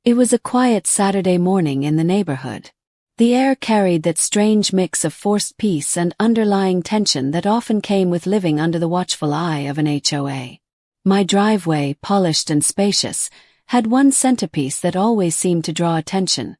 It was a quiet Saturday morning in the neighborhood. The air carried that strange mix of forced peace and underlying tension that often came with living under the watchful eye of an HOA. My driveway, polished and spacious, had one centerpiece that always seemed to draw attention: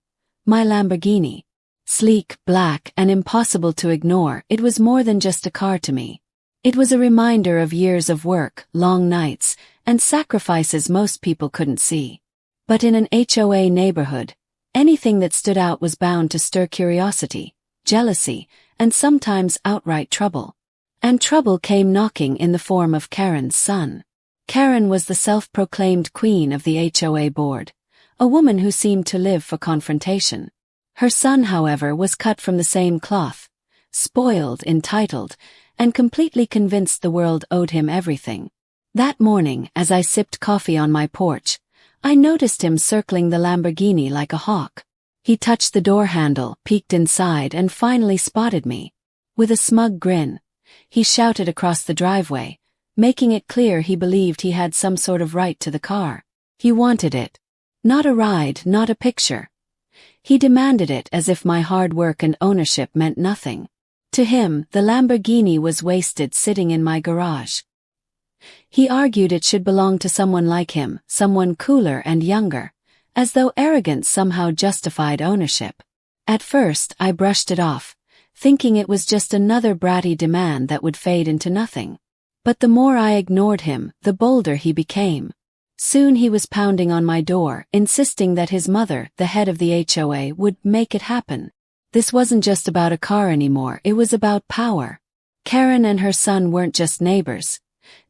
my Lamborghini. Sleek, black, and impossible to ignore, it was more than just a car to me. It was a reminder of years of work, long nights, and sacrifices most people couldn't see. But in an HOA neighborhood, anything that stood out was bound to stir curiosity, jealousy, and sometimes outright trouble. And trouble came knocking in the form of Karen's son. Karen was the self-proclaimed queen of the HOA board, a woman who seemed to live for confrontation. Her son, however, was cut from the same cloth, spoiled, entitled, and completely convinced the world owed him everything. That morning, as I sipped coffee on my porch, I noticed him circling the Lamborghini like a hawk. He touched the door handle, peeked inside, and finally spotted me. With a smug grin, he shouted across the driveway, making it clear he believed he had some sort of right to the car. He wanted it. Not a ride, not a picture. He demanded it as if my hard work and ownership meant nothing. To him, the Lamborghini was wasted sitting in my garage. He argued it should belong to someone like him, someone cooler and younger, as though arrogance somehow justified ownership. At first, I brushed it off, thinking it was just another bratty demand that would fade into nothing. But the more I ignored him, the bolder he became. Soon he was pounding on my door, insisting that his mother, the head of the HOA, would make it happen. This wasn't just about a car anymore, it was about power. Karen and her son weren't just neighbors.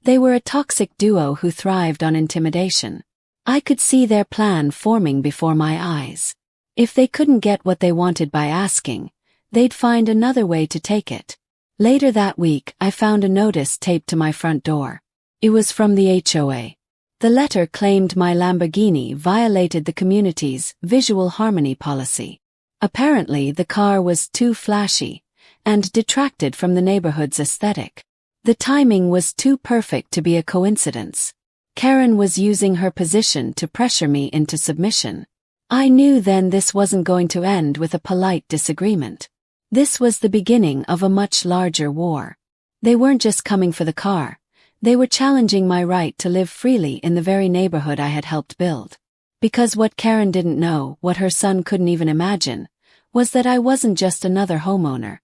They were a toxic duo who thrived on intimidation. I could see their plan forming before my eyes. If they couldn't get what they wanted by asking, they'd find another way to take it. Later that week, I found a notice taped to my front door. It was from the HOA. The letter claimed my Lamborghini violated the community's visual harmony policy. Apparently, the car was too flashy and detracted from the neighborhood's aesthetic. The timing was too perfect to be a coincidence. Karen was using her position to pressure me into submission. I knew then this wasn't going to end with a polite disagreement. This was the beginning of a much larger war. They weren't just coming for the car. They were challenging my right to live freely in the very neighborhood I had helped build. Because what Karen didn't know, what her son couldn't even imagine, was that I wasn't just another homeowner.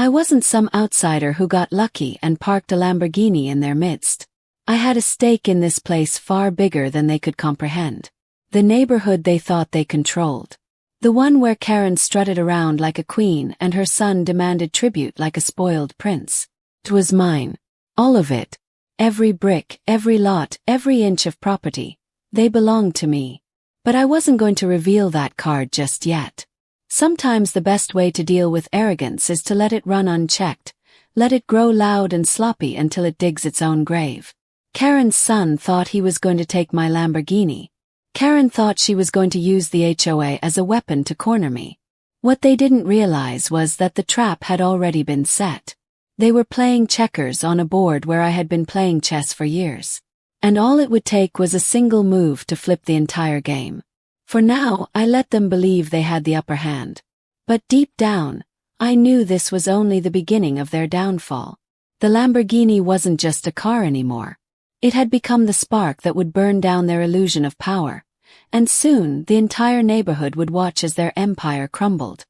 I wasn't some outsider who got lucky and parked a Lamborghini in their midst. I had a stake in this place far bigger than they could comprehend. The neighborhood they thought they controlled. The one where Karen strutted around like a queen and her son demanded tribute like a spoiled prince. It was mine. All of it. Every brick, every lot, every inch of property. They belonged to me. But I wasn't going to reveal that card just yet. Sometimes the best way to deal with arrogance is to let it run unchecked, let it grow loud and sloppy until it digs its own grave. Karen's son thought he was going to take my Lamborghini. Karen thought she was going to use the HOA as a weapon to corner me. What they didn't realize was that the trap had already been set. They were playing checkers on a board where I had been playing chess for years. And all it would take was a single move to flip the entire game. For now, I let them believe they had the upper hand. But deep down, I knew this was only the beginning of their downfall. The Lamborghini wasn't just a car anymore. It had become the spark that would burn down their illusion of power, and soon the entire neighborhood would watch as their empire crumbled.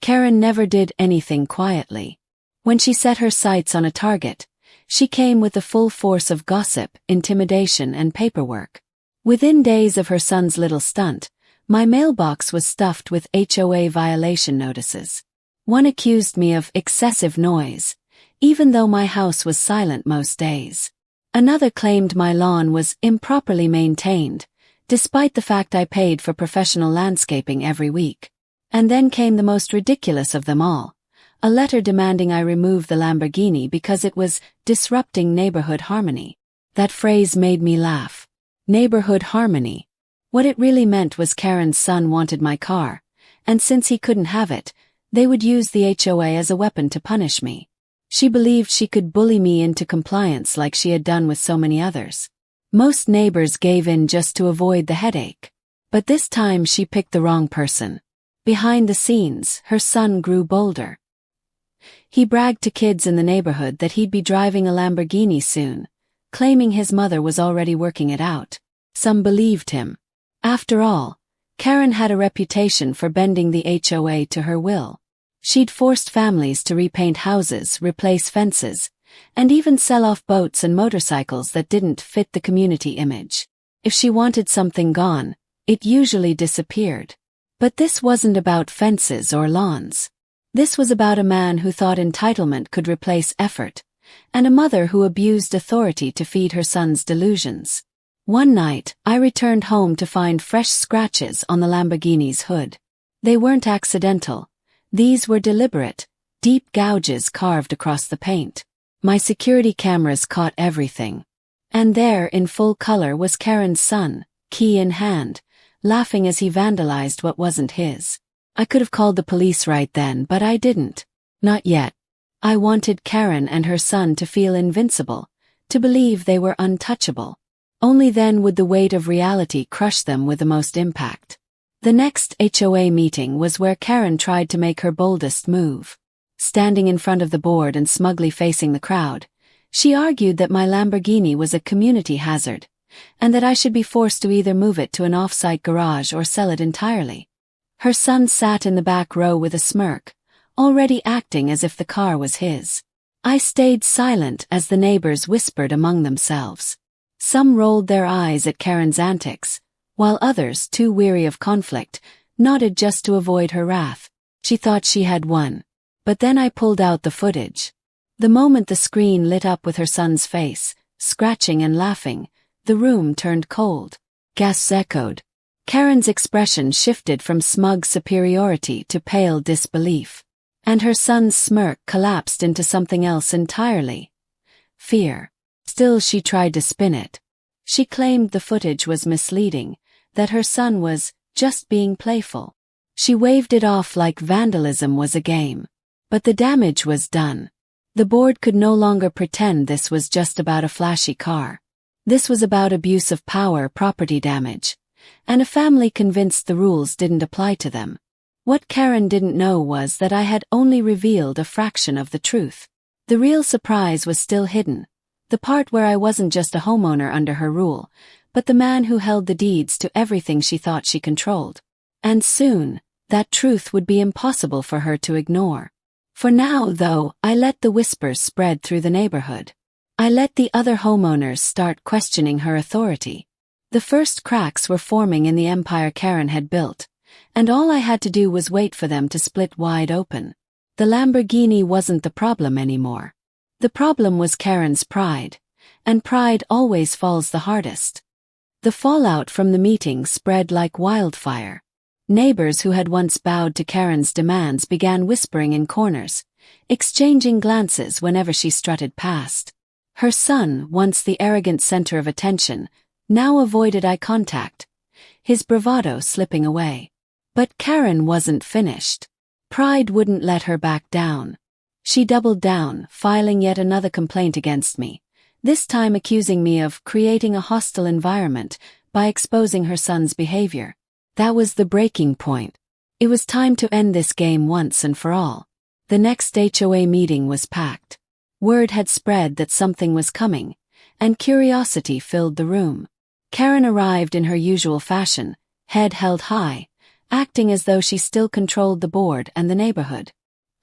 Karen never did anything quietly. When she set her sights on a target, she came with the full force of gossip, intimidation, and paperwork. Within days of her son's little stunt, my mailbox was stuffed with HOA violation notices. One accused me of excessive noise, even though my house was silent most days. Another claimed my lawn was improperly maintained, despite the fact I paid for professional landscaping every week. And then came the most ridiculous of them all, a letter demanding I remove the Lamborghini because it was disrupting neighborhood harmony. That phrase made me laugh. Neighborhood harmony. What it really meant was Karen's son wanted my car, and since he couldn't have it, they would use the HOA as a weapon to punish me. She believed she could bully me into compliance like she had done with so many others. Most neighbors gave in just to avoid the headache. But this time she picked the wrong person. Behind the scenes, her son grew bolder. He bragged to kids in the neighborhood that he'd be driving a Lamborghini soon, claiming his mother was already working it out. Some believed him. After all, Karen had a reputation for bending the HOA to her will. She'd forced families to repaint houses, replace fences, and even sell off boats and motorcycles that didn't fit the community image. If she wanted something gone, it usually disappeared. But this wasn't about fences or lawns. This was about a man who thought entitlement could replace effort, and a mother who abused authority to feed her son's delusions. One night, I returned home to find fresh scratches on the Lamborghini's hood. They weren't accidental. These were deliberate, deep gouges carved across the paint. My security cameras caught everything. And there, in full color, was Karen's son, key in hand, laughing as he vandalized what wasn't his. I could have called the police right then, but I didn't. Not yet. I wanted Karen and her son to feel invincible, to believe they were untouchable. Only then would the weight of reality crush them with the most impact. The next HOA meeting was where Karen tried to make her boldest move. Standing in front of the board and smugly facing the crowd, she argued that my Lamborghini was a community hazard, and that I should be forced to either move it to an off-site garage or sell it entirely. Her son sat in the back row with a smirk, already acting as if the car was his. I stayed silent as the neighbors whispered among themselves. Some rolled their eyes at Karen's antics, while others, too weary of conflict, nodded just to avoid her wrath. She thought she had won. But then I pulled out the footage. The moment the screen lit up with her son's face, scratching and laughing, the room turned cold. Gasps echoed. Karen's expression shifted from smug superiority to pale disbelief. And her son's smirk collapsed into something else entirely. Fear. Still she tried to spin it. She claimed the footage was misleading, that her son was just being playful. She waved it off like vandalism was a game. But the damage was done. The board could no longer pretend this was just about a flashy car. This was about abuse of power, property damage, and a family convinced the rules didn't apply to them. What Karen didn't know was that I had only revealed a fraction of the truth. The real surprise was still hidden. The part where I wasn't just a homeowner under her rule, but the man who held the deeds to everything she thought she controlled. And soon, that truth would be impossible for her to ignore. For now, though, I let the whispers spread through the neighborhood. I let the other homeowners start questioning her authority. The first cracks were forming in the empire Karen had built, and all I had to do was wait for them to split wide open. The Lamborghini wasn't the problem anymore. The problem was Karen's pride, and pride always falls the hardest. The fallout from the meeting spread like wildfire. Neighbors who had once bowed to Karen's demands began whispering in corners, exchanging glances whenever she strutted past. Her son, once the arrogant center of attention, now avoided eye contact, his bravado slipping away. But Karen wasn't finished. Pride wouldn't let her back down. She doubled down, filing yet another complaint against me, this time accusing me of creating a hostile environment by exposing her son's behavior. That was the breaking point. It was time to end this game once and for all. The next HOA meeting was packed. Word had spread that something was coming, and curiosity filled the room. Karen arrived in her usual fashion, head held high, acting as though she still controlled the board and the neighborhood.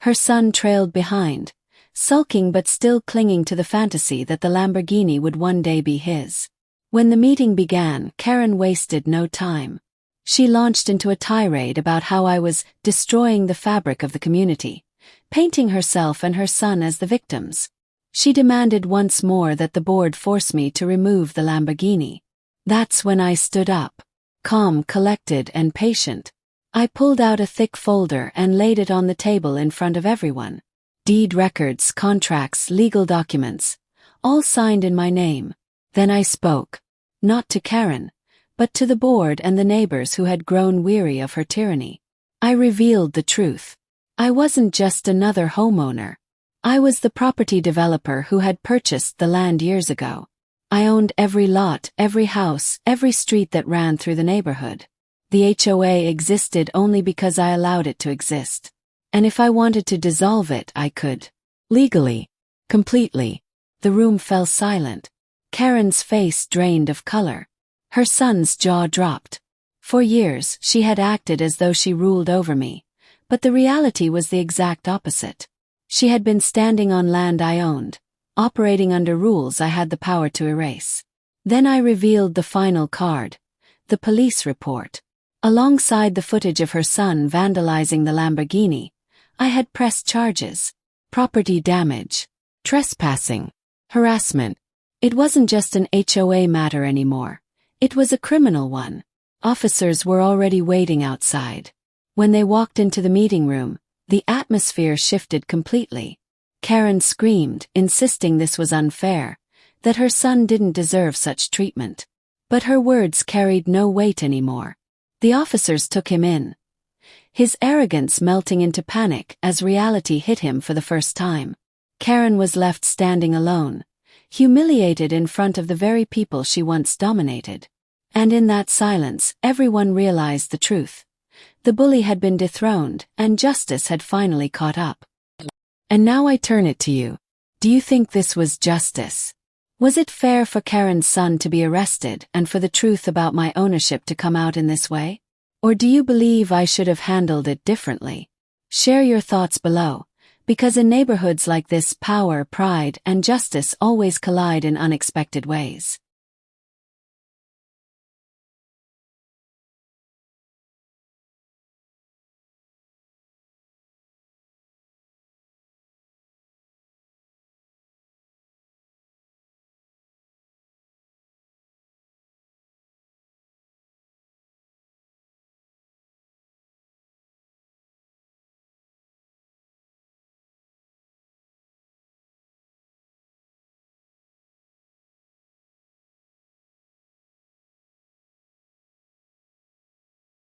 Her son trailed behind, sulking but still clinging to the fantasy that the Lamborghini would one day be his. When the meeting began, Karen wasted no time. She launched into a tirade about how I was destroying the fabric of the community, painting herself and her son as the victims. She demanded once more that the board force me to remove the Lamborghini. That's when I stood up, calm, collected, and patient. I pulled out a thick folder and laid it on the table in front of everyone. Deed records, contracts, legal documents, all signed in my name. Then I spoke, not to Karen, but to the board and the neighbors who had grown weary of her tyranny. I revealed the truth. I wasn't just another homeowner. I was the property developer who had purchased the land years ago. I owned every lot, every house, every street that ran through the neighborhood. The HOA existed only because I allowed it to exist. And if I wanted to dissolve it, I could. Legally. Completely. The room fell silent. Karen's face drained of color. Her son's jaw dropped. For years, she had acted as though she ruled over me. But the reality was the exact opposite. She had been standing on land I owned, operating under rules I had the power to erase. Then I revealed the final card, the police report. Alongside the footage of her son vandalizing the Lamborghini, I had pressed charges: property damage, trespassing, harassment. It wasn't just an HOA matter anymore. It was a criminal one. Officers were already waiting outside. When they walked into the meeting room, the atmosphere shifted completely. Karen screamed, insisting this was unfair, that her son didn't deserve such treatment. But her words carried no weight anymore. The officers took him in, his arrogance melting into panic as reality hit him for the first time. Karen was left standing alone, humiliated in front of the very people she once dominated. And in that silence, everyone realized the truth. The bully had been dethroned, and justice had finally caught up. And now I turn it to you. Do you think this was justice? Was it fair for Karen's son to be arrested and for the truth about my ownership to come out in this way? Or do you believe I should have handled it differently? Share your thoughts below, because in neighborhoods like this, power, pride, and justice always collide in unexpected ways.